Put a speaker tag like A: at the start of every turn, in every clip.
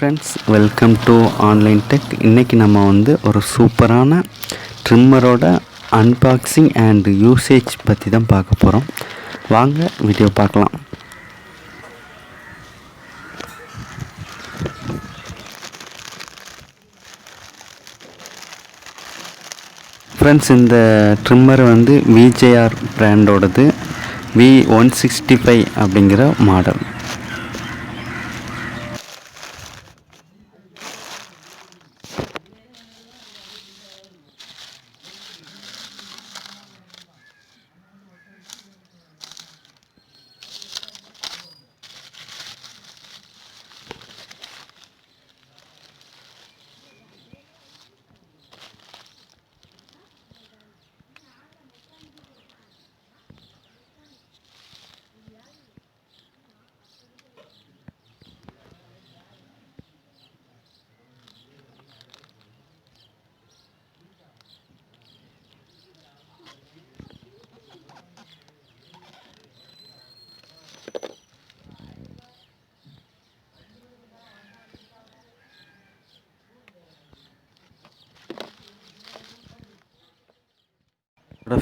A: Friends, welcome to online tech. இன்றைக்கி நம்ம ஒரு சூப்பரான ட்ரிம்மரோட அன்பாக்சிங் அண்ட் யூசேஜ் பற்றி தான் பார்க்க போகிறோம். வாங்க வீடியோ பார்க்கலாம். ஃப்ரெண்ட்ஸ், இந்த ட்ரிம்மர் VGR பிராண்டோடது V165 அப்படிங்கிற மாடல்.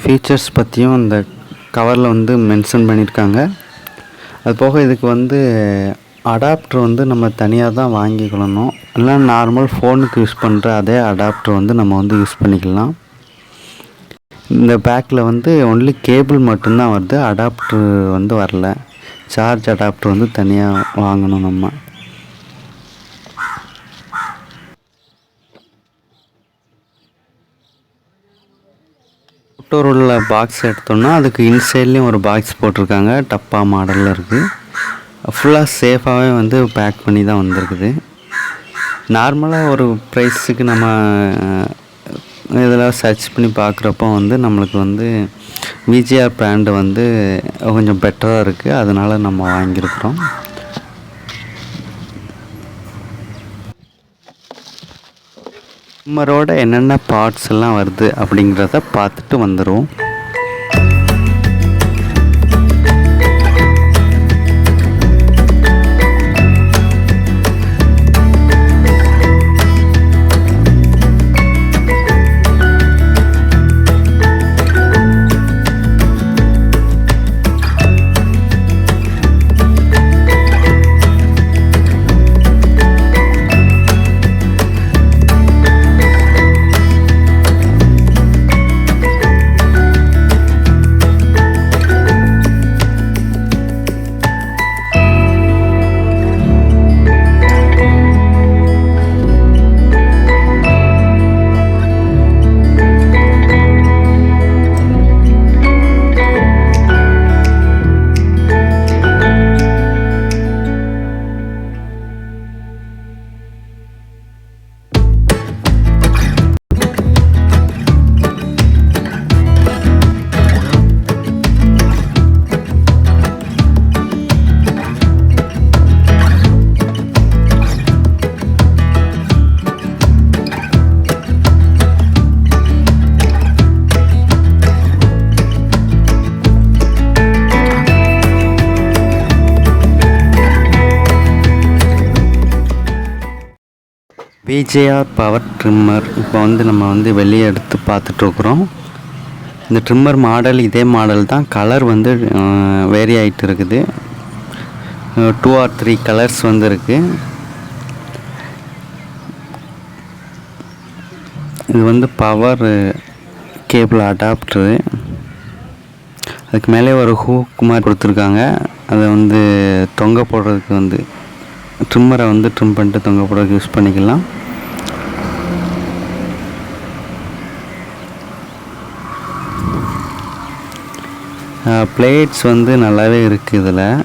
A: ஃபீச்சர்ஸ் பற்றியும் இந்த கவரில் மென்ஷன் பண்ணியிருக்காங்க. அது போக இதுக்கு அடாப்டர் நம்ம தனியாக தான் வாங்கிக்கொள்ளணும். இல்லை நார்மல் ஃபோனுக்கு யூஸ் பண்ணுற அதே அடாப்டர் நம்ம யூஸ் பண்ணிக்கலாம். இந்த பேக்கில் ஒன்லி கேபிள் மட்டும்தான் வருது, அடாப்டர் வரல. சார்ஜ் அடாப்டர் தனியாக வாங்கணும் நம்ம. உள்ள பாக்ஸ் எடுத்தோம்னா அதுக்கு இன்சைட்லேயும் ஒரு பாக்ஸ் போட்டிருக்காங்க. டப்பா மாடலில் இருக்குது. ஃபுல்லாக சேஃபாகவே பேக் பண்ணி தான் வந்திருக்குது. நார்மலாக ஒரு ப்ரைஸுக்கு நம்ம இதெல்லாம் சர்ச் பண்ணி பார்க்குறப்போ நம்மளுக்கு VGR பிராண்டு கொஞ்சம் பெட்டராக இருக்குது. அதனால் நம்ம வாங்கியிருக்கிறோம். ட்ரிம்மரோட என்னென்ன பார்ட்ஸ் எல்லாம் வருது அப்படிங்கிறத பார்த்துட்டு வந்துடுவோம். VGR பவர் ட்ரிம்மர் இப்போ நம்ம வெளியே எடுத்து பார்த்துட்ருக்குறோம். இந்த ட்ரிம்மர் மாடல் இதே மாடல் தான். கலர் வேரி ஆகிட்டு இருக்குது. 2 or 3 கலர்ஸ் இருக்குது. இது பவர் கேபிள் அடாப்டரு. அதுக்கு மேலே ஒரு ஹூக் மாதிரி கொடுத்துருக்காங்க. அதை தொங்க போடுறதுக்கு ட்ரிம்மரை ட்ரிம் பண்ணிட்டு தொங்க போடுறதுக்கு யூஸ் பண்ணிக்கலாம். பிளேட்ஸ் நல்லாவே இருக்குது. இதில்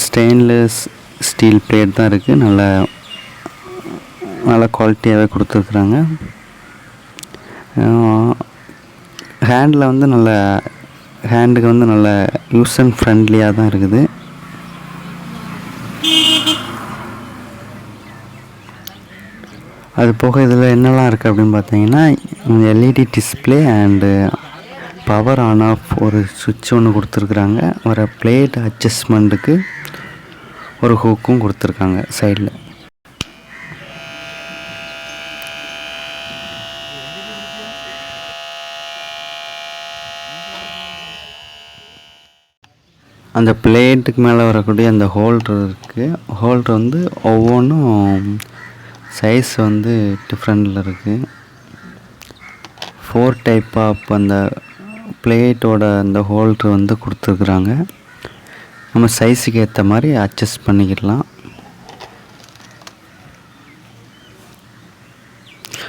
A: ஸ்டெயின்லெஸ் ஸ்டீல் பிளேட் தான் இருக்குது. நல்ல குவாலிட்டியாகவே கொடுத்துருக்குறாங்க. ஹேண்டில் நல்ல ஹேண்டுக்கு நல்ல யூஸ் அண்ட் ஃப்ரெண்ட்லியாக தான் இருக்குது. அது போக இதில் என்னெல்லாம் இருக்குது அப்படின்னு பார்த்தீங்கன்னா, LED display and power on off ஒரு சுவிட்ச் ஒன்று கொடுத்துருக்குறாங்க. ஒரு பிளேட் அட்ஜஸ்ட்மெண்ட்டுக்கு ஒரு ஹூக்கும் கொடுத்துருக்காங்க சைடில். அந்த பிளேட்டுக்கு மேலே வரக்கூடிய அந்த ஹோல்டர் இருக்குது. ஹோல்டர் வந்து ஒவ்வொன்றும் சைஸ் வந்து டிஃப்ரெண்டில் இருக்குது. 4 டைப் ஆஃப் அந்த பிளேட்டோட அந்த ஹோல்டர் வந்து கொடுத்துருக்குறாங்க. நம்ம சைஸுக்கு ஏற்ற மாதிரி அட்ஜஸ்ட் பண்ணிக்கிடலாம்.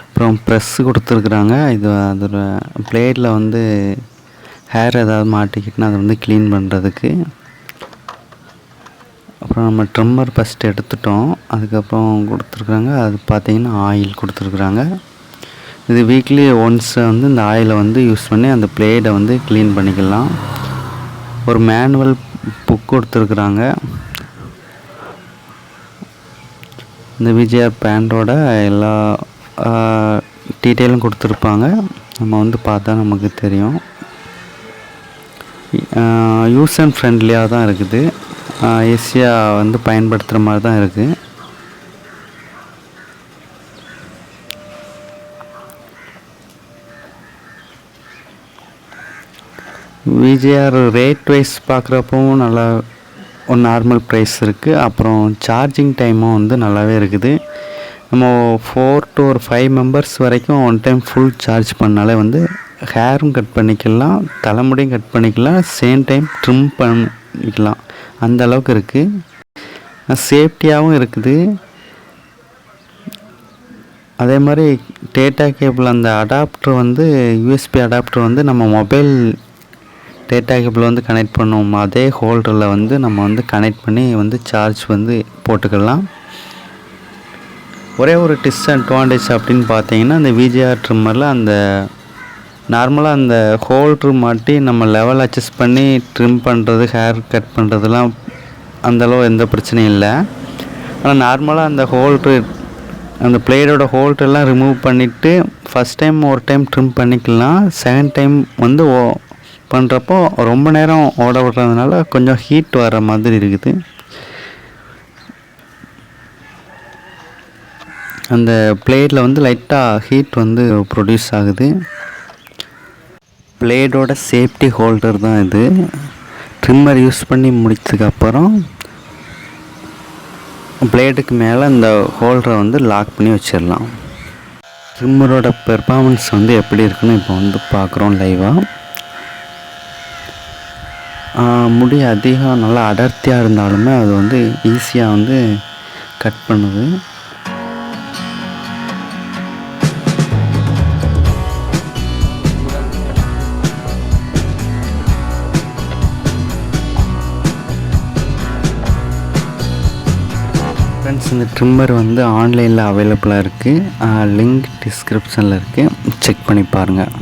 A: அப்புறம் ப்ரெஸ்ஸு கொடுத்துருக்குறாங்க. இது அதோட பிளேட்டில் வந்து ஹேர் ஏதாவது மாட்டிக்கிட்டுனா அதை வந்து க்ளீன் பண்ணுறதுக்கு. அப்புறம் நம்ம ட்ரிம்மர் ஃபஸ்ட்டு எடுத்துட்டோம். அதுக்கப்புறம் கொடுத்துருக்குறாங்க, அது பார்த்திங்கன்னா ஆயில் கொடுத்துருக்குறாங்க. இது வீக்லி ஒன்ஸ் வந்து இந்த ஆயிலை வந்து யூஸ் பண்ணி அந்த பிளேடை வந்து க்ளீன் பண்ணிக்கலாம். ஒரு மேனுவல் புக் கொடுத்துருக்குறாங்க. இந்த VGR பேண்டோட எல்லா டீட்டெயிலும் கொடுத்துருப்பாங்க. நம்ம வந்து பார்த்தா நமக்கு தெரியும். யூஸ் அண்ட் ஃப்ரெண்ட்லியாக தான் இருக்குது. ஈஸியாக வந்து பயன்படுத்துகிற மாதிரி தான் இருக்குது. VGR ரேட் வைஸ் பார்க்குறப்பவும் நல்லா ஒரு நார்மல் ப்ரைஸ் இருக்குது. அப்புறம் சார்ஜிங் டைமும் வந்து நல்லாவே இருக்குது. நம்ம 4 to 5 மெம்பர்ஸ் வரைக்கும் ஒன் டைம் ஃபுல் சார்ஜ் பண்ணாலே வந்து ஹேரும் கட் பண்ணிக்கலாம், தலைமுடியும் கட் பண்ணிக்கலாம், சேம் டைம் ட்ரிம் பண்ணிக்கலாம். அந்த அளவுக்கு இருக்குது. சேஃப்டியாகவும் இருக்குது. அதே மாதிரி டேட்டா கேபிள் அந்த அடாப்டர் வந்து USB அடாப்டர் வந்து நம்ம மொபைல் டேட்டா கேபிள் வந்து கனெக்ட் பண்ணுவோம். அதே ஹோல்டரில் வந்து நம்ம வந்து கனெக்ட் பண்ணி வந்து சார்ஜ் வந்து போட்டுக்கலாம். ஒரே ஒரு டிஸ்அட்வான்டேஜ் அப்படின்னு பார்த்தீங்கன்னா அந்த VGR ட்ரிம்மரில் அந்த நார்மலாக அந்த ஹோல்ட்ரு மாட்டி நம்ம லெவல் அட்ஜஸ்ட் பண்ணி ட்ரிம் பண்ணுறது, ஹேர் கட் பண்ணுறதுலாம் அந்தளவு எந்த பிரச்சனையும் இல்லை. ஆனால் நார்மலாக அந்த ஹோல்ட்ரு அந்த பிளேடோட ஹோல்டெல்லாம் ரிமூவ் பண்ணிவிட்டு ஃபஸ்ட் டைம் ஒரு டைம் ட்ரிம் பண்ணிக்கலாம். செகண்ட் டைம் வந்து பண்ணுறப்போ ரொம்ப நேரம் ஓட விடுறதுனால கொஞ்சம் ஹீட் வர மாதிரி இருக்குது. அந்த பிளேடில் வந்து லைட்டாக ஹீட் வந்து ப்ரொடியூஸ் ஆகுது. பிளேடோட சேஃப்டி ஹோல்டர் தான் இது. ட்ரிம்மர் யூஸ் பண்ணி முடிச்சதுக்கப்புறம் பிளேடுக்கு மேலே இந்த ஹோல்டரை வந்து லாக் பண்ணி வச்சிடலாம். ட்ரிம்மரோட பெர்ஃபார்மன்ஸ் வந்து எப்படி இருக்குன்னு இப்போ வந்து பார்க்குறோம் லைவாக. முடி அதிகம் நல்லா அடர்த்தியாக இருந்தாலுமே அது வந்து ஈஸியாக வந்து கட் பண்ணுது. ஃப்ரெண்ட்ஸ், இந்த ட்ரிம்மர் வந்து ஆன்லைனில் அவைலபிளாக இருக்குது. லிங்க் டிஸ்கிரிப்ஷனில் இருக்குது, செக் பண்ணி பாருங்கள்.